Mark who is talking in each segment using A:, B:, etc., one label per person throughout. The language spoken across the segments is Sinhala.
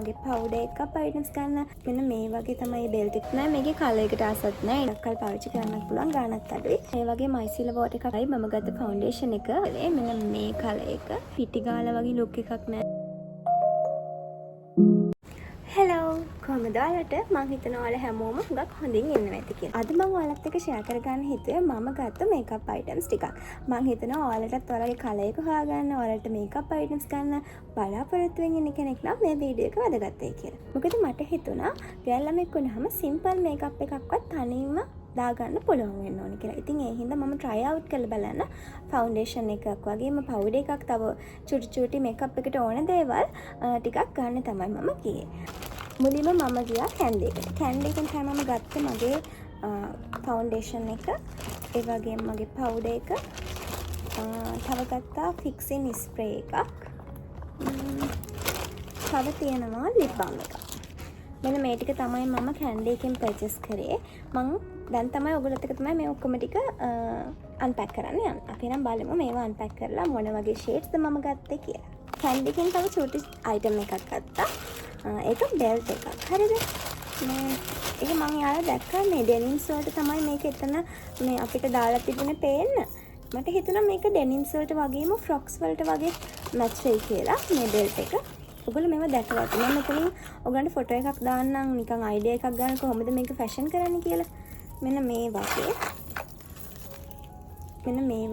A: මගේ පවුඩර් එකක් අයිටම්ස් ගන්න. මෙන්න මේ වගේ තමයි බෙල්ට් එක. නෑ මේකේ කලර් එකට ආසත් නෑ. ඩක්කල් පාවිච්චි කරන්නත් පුළුවන් ගානත් අඩුයි. ඒ වගේ මයිසිල වෝටර් එකයි මම ගත්ත ෆවුන්ඩේෂන් එක. මෙන්න මේ කලර් එක. පිටි ගාලා වගේ ලුක් එකක් නෑ. හෙලෝ කොහමද ඔයාලට මම හිතනවා ඔයාලා හැමෝම හුඟක් හොඳින් ඉන්නවා ඇති කියලා. අද මම ඔයාලත් එක්ක ෂෙයා කරගන්න හිතුවේ මම ගත්ත මේකප් අයිටම්ස් ටිකක්. මම හිතනවා ඔයාලටත් ඔයාලගේ කලර් එක හොයාගන්න, ඔයාලට මේකප් අයිටම්ස් ගන්න බලාපොරොත්තු වෙන ඉන්න කෙනෙක් නම් මේ වීඩියෝ එක වැදගත්යි කියලා. මොකද මට හිතුණා ඔයාලා මේක වුණාම සිම්පල් මේකප් එකක්වත් තනියම දාගන්න පුළුවන් වෙන්න ඕනේ කියලා. ඉතින් ඒ හින්දා මම try out කරලා බලන්න ෆවුන්ඩේෂන් එකක් වගේම පවුඩර් එකක් තව චුටි චුටි මේකප් එකට ඕන දේවල් ටිකක් ගන්න තමයි මම ගියේ. මුලින්ම මම ගියා කැන්ඩි එකට. කැන්ඩි එකෙන් තමයි මම ගත්තේ මගේ ෆවුන්ඩේෂන් එක, ඒ වගේම මගේ පවුඩර් එක, තව ගත්තා ෆික්සින් ස්ප්‍රේ එකක්. තව තියෙනවා ලිප් බාම් එකක්. මෙන්න මේ ටික තමයි මම කැන්ඩි එකෙන් පර්චේස් කරේ. මම දැන් තමයි ඔයගොල්ලොත් එක්ක තමයි මේ ඔක්කොම ටික අන්පැක් කරන්න යන්නේ. අපි නම් බලමු මේවා අන්පැක් කරලා මොන වගේ ෂේඩ්ස්ද මම ගත්තේ කියලා. කැන්ඩි එකෙන් තව චූටි අයිටම් එකක් ගත්තා. ඒක බෙල්ට් එකක්. හරිද? ඒක මම යාලා දැක්කා මේ ඩෙනිම්ස් වලට තමයි මේක එතන මේ අපිට දාලා තිබුණේ පේන්න. මට හිතුණා මේක ඩෙනිම්ස් වලට වගේම ෆ්‍රොක්ස් වලට වගේ මැච් වෙයි කියලා මේ බෙල්ට් එක. ඔයගොල්ලෝ මේව දැකලා ඇති. මම මෙතනින් ඔයගොල්ලන්ට ෆොටෝ එකක් දාන්නම් නිකන් අයිඩියා එකක් ගන්න කොහොමද මේක ෆැෂන් කරන්නේ කියලා. මෙන්න මේ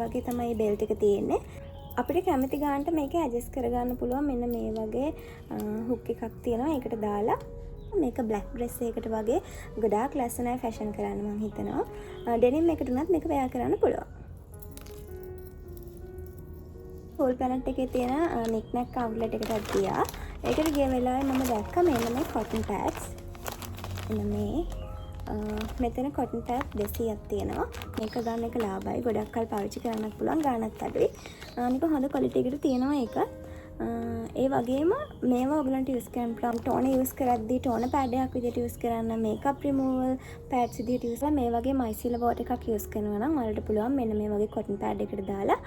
A: වගේ තමයි බෙල්ට් එක තියෙන්නේ. අපිට කැමති ගානට මේක ඇඩ්ජස්ට් කරගන්න පුළුවන්. මෙන්න මේ වගේ හුක් එකක් තියෙනවා. ඒකට දාලා මේක බ්ලැක් ඩ්‍රෙස් එකකට වගේ ගොඩාක් ලස්සනයි ෆැෂන් කරන්න මම හිතනවා. ඩෙනිම් එකට උනත් මේක වෙයා කරන්න පුළුවන්. හෝල් පැලට් එකේ තියෙන නික් නැක් අවුට්ලට් එකටත් ගියා. ඒකට ගිය වෙලාවේ මම දැක්කා මෙන්න මේ කොටන් ටැග්ස්. මෙතන කොටන් ටැග් 200ක් තියෙනවා. මේක ගන්න එක ලාභයි. ගොඩක් කල් පාවිච්චි කරන්නත් පුළුවන් ගාණත් අඩුයි. අනික හොඳ ක්වොලිටි එකකට තියෙනවා ඒක. ඒ වගේම මේවා ඔයගලන්ට යූස් කරන්න පුළුවන්. ටෝනර් යූස් කරද්දී ටෝනර් පෑඩ් එකක් විදිහට යූස් කරන්න, මේකප් රිමූවල් පෑඩ්ස් විදිහට යූස් කරලා මේ වගේ මයිසිලා වෝටර් එකක් යූස් කරනවා නම් ඔයාලට පුළුවන් මෙන්න මේ වගේ කොටන් පෑඩ් එකකට දාලා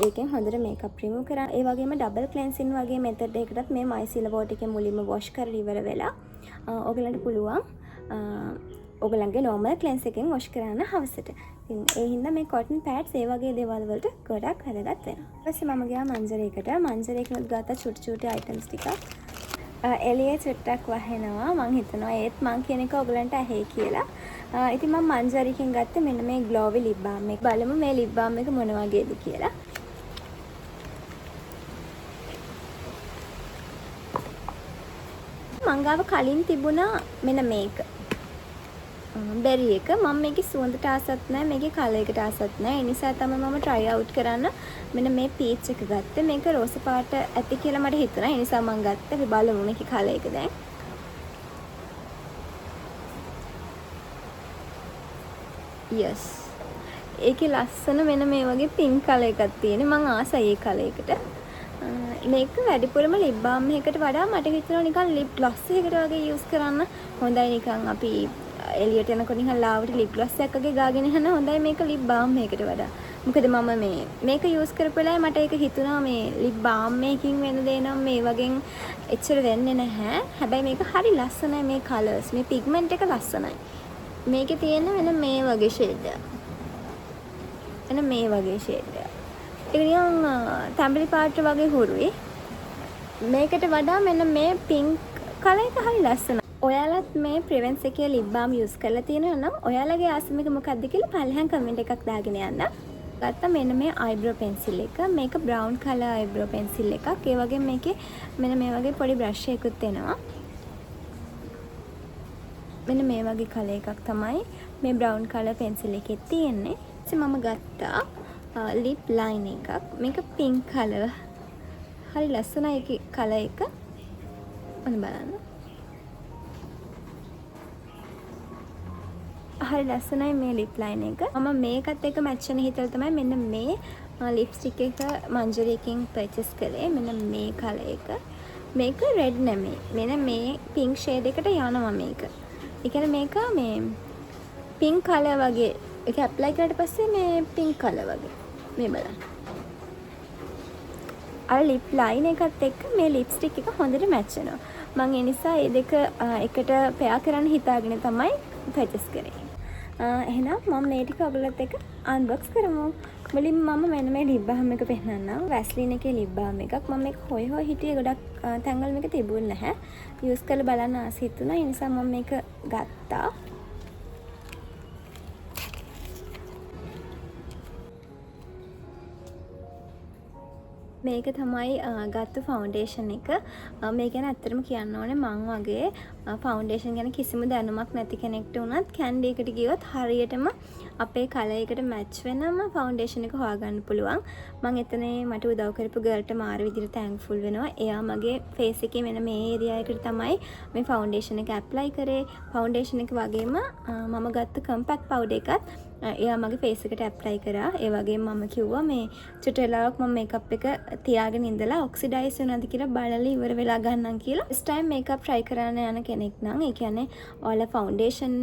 A: ඒකෙන් හොඳට මේකප් රිමූව් කරන්න. ඒ වගේම ඩබල් ක්ලෙන්සින් වගේ මෙතඩ් එකකටත් මේ මයිසිලා වෝටර් එකෙන් මුලින්ම වොෂ් කරලා ඉවර වෙලා ඔයගලන්ට පුළුවන් ඔයගලන්ගේ normal cleanse එකෙන් wash කරන්න හවසට. ඉතින් ඒ හින්දා මේ cotton pads ඒ වගේ දේවල් වලට ගොඩක් වැදගත් වෙනවා. ඊට පස්සේ මම ගියා මංජරේකට. මංජරේකනොත් ගත්තා චුටි චුටි items ටිකක්. එළියේ චුට්ටක් වහිනවා. මං හිතනවා ඒත් මං කියන එක ඔයගලන්ට ඇහි කියලා. ඉතින් මම මංජරේකින් ගත්තේ මෙන්න මේ glowy lip balm එක. බලමු මේ lip balm එක මොන වගේද කියලා. මං ගාව කලින් තිබුණා මෙන්න මේක. බෙරි එක. මම මේකේ සුවඳට ආසත් නැහැ, මේකේ කලර් එකට ආසත් නැහැ. ඒ නිසා තමයි මම try out කරන්න මෙන්න මේ පීච් එක ගත්තේ. මේක රෝස පාට ඇති කියලා මට හිතුණා. ඒ නිසා මම ගත්තා. අපි බලමු මේකේ කලර් එක දැන්. yes. ඒකේ ලස්සන මෙන්න මේ වගේ pink කලර් එකක් තියෙනවා. මම ආසයි ඒ කලර් එකට. මේක වැඩිපුරම lip balm එකකට වඩා මට හිතෙනවා නිකන් lip gloss එකකට වගේ use කරන්න හොඳයි. නිකන් අපි එළියට යනකොට නිකන් ලාවට lip gloss එකක් වගේ ගාගෙන යන හොඳයි මේක lip balm එකකට වඩා. මොකද මම මේක use කරපු වෙලාවේ මට ඒක හිතුණා මේ lip balm එකකින් වෙන දේ නම් මේ වගේ එච්චර වෙන්නේ නැහැ. හැබැයි මේක හරි ලස්සනයි මේ colors. මේ pigment එක ලස්සනයි. මේකේ තියෙන වෙන මේ වගේ shade එක. එන මේ වගේ shade එක. ඒක නිකන් තැඹිලි පාට වගේ හුරුයි. මේකට වඩා මෙන්න මේ pink color එක හරි ලස්සනයි. ඔයාලත් මේ ප්‍රිවෙන්ස් එකේ lip balm use කරලා තියෙනවා නම් ඔයාලගේ ආසම එක මොකක්ද කියලා පල්ලෙහාන් කමෙන්ට් එකක් දාගෙන යන්න. ගත්තා මෙන්න මේ eyebrow pencil එක. මේක brown color eyebrow pencil එකක්. ඒ වගේම මේකේ මෙන්න මේ වගේ පොඩි brush එකකුත් එනවා. මෙන්න මේ වගේ color එකක් තමයි මේ brown color pencil එකේ තියෙන්නේ. ඉතින් මම ගත්තා lip line එකක්. මේක pink color. හරි ලස්සනයි ඒකේ color එක. ඔන්න බලන්න. හරි ලස්සනයි මේ lip line එක. මම මේකත් එක්ක මැච් වෙන හිතලා තමයි මෙන්න මේ ලිප්ස්ටික් එක මංජරේකින් පර්චේස් කළේ. මෙන්න මේ color එක. මේක red නෙමෙයි. මෙන්න මේ pink shade එකට යනවා මේක. ඒ කියන්නේ මේක මේ pink color වගේ. ඒක apply කරලා පස්සේ මේ pink color වගේ. මේ බලන්න. අර ලිප් ලයින් එකත් එක්ක මේ ලිප්ස්ටික් එක හොඳට මැච් වෙනවා. මම ඒ නිසා මේ දෙක එකට පෙයා කරන්න හිතාගෙන තමයි පර්චේස් කරේ. එහෙනම් මම මේ ටික ඔයගොල්ලොත් එක්ක අන්බොක්ස් කරමු. මුලින්ම මම මෙන්න මේ ලිප් බාම් එක පෙන්නන්නම්. වැස්ලින් එකේ ලිප් බාම් එකක්. මම මේක හොය හිටියේ ගොඩක් තැන්වල මේක තිබුණේ නැහැ. යූස් කරලා බලන්න ආස හිතුණා. ඒ නිසා මම මේක ගත්තා. මේක තමයි ගත්තු ෆවුන්ඩේෂන් එක. මේ ගැන ඇත්තටම කියන්න ඕනේ මං වගේ ෆවුන්ඩේෂන් ගැන කිසිම දැනුමක් නැති කෙනෙක්ට වුණත් කැන්ඩි එකට ගියොත් හරියටම අපේ කලර් එකට මැච් වෙනම ෆවුන්ඩේෂන් එක හොයාගන්න පුළුවන්. මම එතනේ මට උදව් කරපු ගර්ල්ට මාර විදිහට තැන්ක්ෆුල් වෙනවා. එයා මගේ ෆේස් එකේ මෙන්න මේ ඒරියා එකට තමයි මේ ෆවුන්ඩේෂන් එක ඇප්ලයි කරේ. ෆවුන්ඩේෂන් එක වගේම මම ගත්ත කම්පැක්ට් පවුඩර් එකත් එයා මගේ ෆේස් එකට ඇප්ලයි කරා. ඒ වගේම මම කිව්වා මේ චුට්ට වෙලාවක් මම මේකප් එක තියාගෙන ඉඳලා ඔක්සිඩයිස් වෙනවද කියලා බලලා ඉවර වෙලා ගන්නම් කියලා. ෆස්ට් ටයිම් මේකප් try කරන්න යන කෙනෙක් නම් ඒ කියන්නේ ඔයාලා ෆවුන්ඩේෂන්,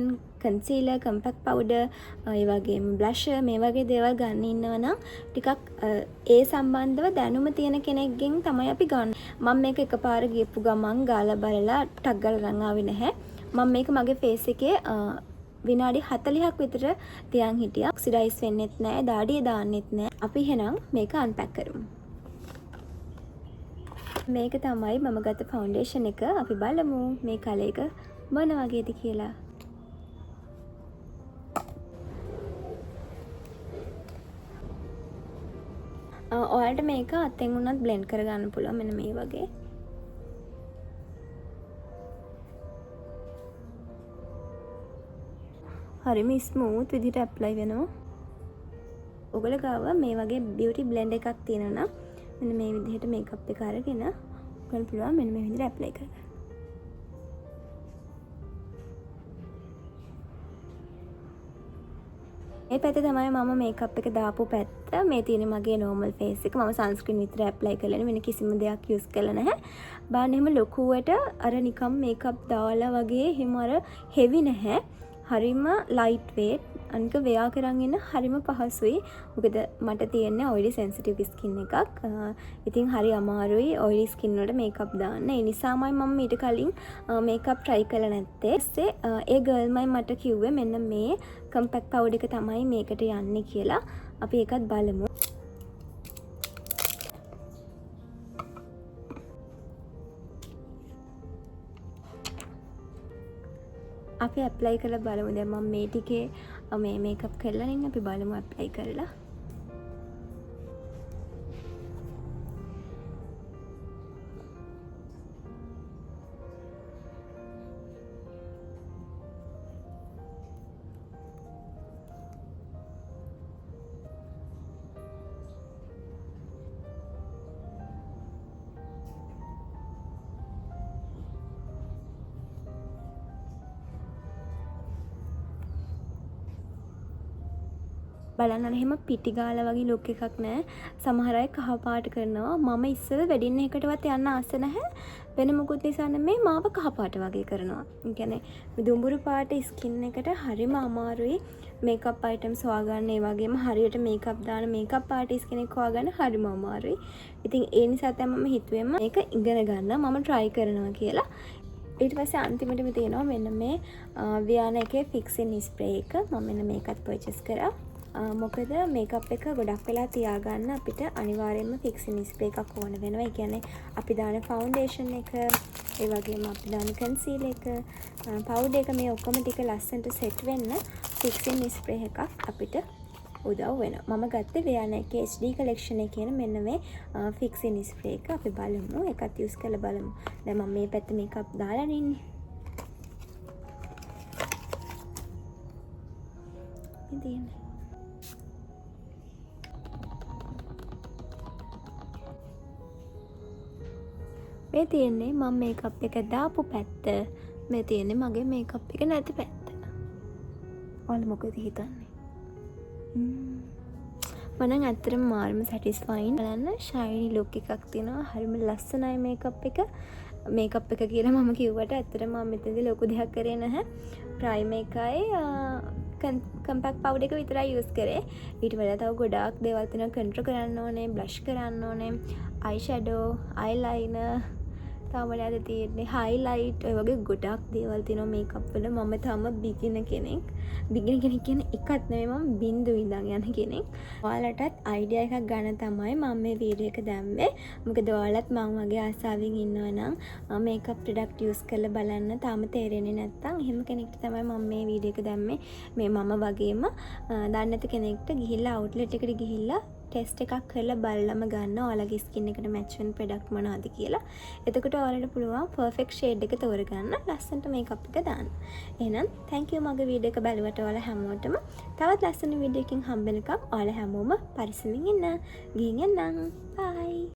A: කන්සීලර්, කම්පැක්ට් පවුඩර්, ඒ වගේම බ්ලෂර් මේ වගේ දේවල් ගන්න ඉන්නවා නම් ටිකක් ඒ සම්බන්ධව දැනුම තියෙන කෙනෙක්ගෙන් තමයි අපි ගන්න. මම මේක එකපාර ගියපු ගමන් ගාලා බලලා ටක් ගාලා රන් ආවේ නැහැ. මම මේක මගේ ෆේස් එකේ විනාඩි 40ක් විතර තියන් හිටියා. ඔක්සිඩයිස් වෙන්නෙත් නැහැ, දාඩිය දාන්නෙත් නැහැ. අපි එහෙනම් මේක අන්පැක් කරමු. මේක තමයි මම ගත්ත ෆවුන්ඩේෂන් එක. අපි බලමු මේ කලර් එක මොන වගේද කියලා. ඔයාලට මේක අතෙන් උනත් බ්ලෙන්ඩ් කරගන්න පුළුවන් මෙන්න මේ වගේ. හරිම ස්මූත් විදිහට ඇප්ලයි වෙනවා. ඔයගොල්ලෝ ගාව මේ වගේ බියුටි බ්ලෙන්ඩ් එකක් තියෙනවා නම් මෙන්න මේ විදිහට මේකප් එක අරගෙන ඔයගොල්ලෝ පුළුවන් මෙන්න මේ විදිහට ඇප්ලයි කරගන්න. මේ පැත්තේ තමයි මම මේකප් එක දාපු පැත්ත. මේ තියෙන මගේ normal face එක. මම sunscreen විතර ඇප්ලයි කරලා වෙන කිසිම දෙයක් යූස් කරලා නැහැ. බලන්න එහෙම ලොකුවට අර නිකම් මේකප් දාලා වගේ එහෙම අර heavy නැහැ. හරිම ලයිට් වේට්. අනික වෙයා කරන් ඉන්න හරිම පහසුයි. මොකද මට තියෙන්නේ ඔයිලි සෙන්සිටිව් ස්කින් එකක්. ඉතින් හරි අමාරුයි ඔයිලි ස්කින් වලට මේකප් දාන්න. ඒ නිසාමයි මම ඊට කලින් මේකප් try කරලා නැත්තේ. ඒ ගර්ල්මයි මට කිව්වේ මෙන්න මේ කම්පැක්ට් පවුඩර් එක තමයි මේකට යන්නේ කියලා. අපි ඒකත් බලමු. අපි ඇප්ලයි කරලා බලමු. දැන් මම මේ ටිකේ මේ මේකප් කරලා ඉන්නේ. අපි බලමු ඇප්ලයි කරලා. බලන්න එහෙම පිටි ගාලා වගේ ලුක් එකක් නෑ. සමහර අය කහ පාට කරනවා. මම ඉස්සර වෙඩින් එකකටවත් යන්න ආස නැහැ. වෙන මොකුත් නිසා නෙමෙයි මාව කහ පාට වගේ කරනවා. ඒ කියන්නේ දුඹුරු පාට ස්කින් එකට හරිම අමාරුයි මේකප් අයිටම්ස් හොයාගන්න. ඒ වගේම හරියට මේකප් දාන මේකප් ආටිස්ට් කෙනෙක් හොයාගන්න හරිම අමාරුයි. ඉතින් ඒ නිසා තමයි මම හිතුවේම මේක ඉගෙන ගන්න මම try කරනවා කියලා. ඊට පස්සේ අන්තිමටම තියෙනවා මෙන්න මේ වියාන එකේ ෆික්සින් ස්ප්‍රේ එක. මම මෙන්න මේකත් පර්චේස් කරා. මොකද මේකප් එක ගොඩක් වෙලා තියාගන්න අපිට අනිවාර්යයෙන්ම ෆික්සින් ස්ප්‍රේ එකක් ඕන වෙනවා. ඒ කියන්නේ අපි දාන ෆවුන්ඩේෂන් එක, ඒ වගේම අපි දාන කන්සීලර් එක, පවුඩර් එක මේ ඔක්කොම ටික ලස්සනට සෙට් වෙන්න ෆික්සින් ස්ප්‍රේ එකක් අපිට උදව් වෙනවා. මම ගත්තේ වියානා එකේ HD කලෙක්ෂන් එකේ කියන මෙන්න මේ ෆික්සින් ස්ප්‍රේ එක. අපි බලමු. ඒකත් යූස් කරලා බලමු. දැන් මම මේ පැත්තේ මේකප් දාලා ඉන්නේ. ඉතින් මේ තියෙන්නේ මම මේකප් එක දාපු පැත්ත. මේ තියෙන්නේ මගේ මේකප් එක නැති පැත්ත. ඔයාලා මොකද හිතන්නේ? මම නම් ඇත්තටම මාර්ම සැටිස්ෆයින්. බලන්න ෂයිනි ලුක් එකක් තියෙනවා. හරිම ලස්සනයි මේකප් එක. මේකප් එක කියලා මම කිව්වට ඇත්තටම මම මෙතනදී ලොකු දෙයක් කරේ නැහැ. ප්‍රයිමර් එකයි කම්පැක්ට් පවුඩර් එක විතරයි යූස් කරේ. ඊට වඩා තව ගොඩාක් දේවල් තියෙනවා. කන්ට්‍රෝල් කරන්න ඕනේ, බ්ලෂ් කරන්න ඕනේ, අයිෂැඩෝ, අයිලයිනර්, තව මොනවද තියෙන්නේ? හයිලයිට්, ඔය වගේ ගොඩක් දේවල් තියෙනවා මේකප් වල. මම තාම බිගිනර් කෙනෙක්. බිගිනර් කෙනෙක් කියන්නේ එකක් නෙවෙයි, මම බින්දු ඉඳන් යන කෙනෙක්. ඔයාලටත් අයිඩියා එකක් ගන්න තමයි මම මේ වීඩියෝ එක දැම්මේ. මොකද ඔයාලත් මම වගේ ආසාවෙන් ඉන්නවා නම් මේකප් ප්‍රොඩක්ට් යූස් කරලා බලන්න තාම තේරෙන්නේ නැත්නම් එහෙම කෙනෙක්ට තමයි මම මේ වීඩියෝ එක දැම්මේ. මේ මම වගේම දන්නේ නැති කෙනෙක්ට ගිහිල්ලා අවුට්ලට් එකට ගිහිල්ලා ටෙස්ට් එකක් කරලා බලලම ගන්න ඔයාලගේ ස්කින් එකට මැච් වෙන ප්‍රොඩක්ට් මොනවද කියලා. එතකොට ඔයාලට පුළුවන් පර්ෆෙක්ට් ෂේඩ් එක තෝරගන්න, ලස්සනට මේකප් එක දාන්න. එහෙනම් thank you මගේ වීඩියෝ එක බලුවට ඔයාලා හැමෝටම. තවත් ලස්සන වීඩියෝ එකකින් හම්බ වෙනකම් ඔයාලා හැමෝම පරිස්සමින් ඉන්න. ගිහින් එන්නම්. bye.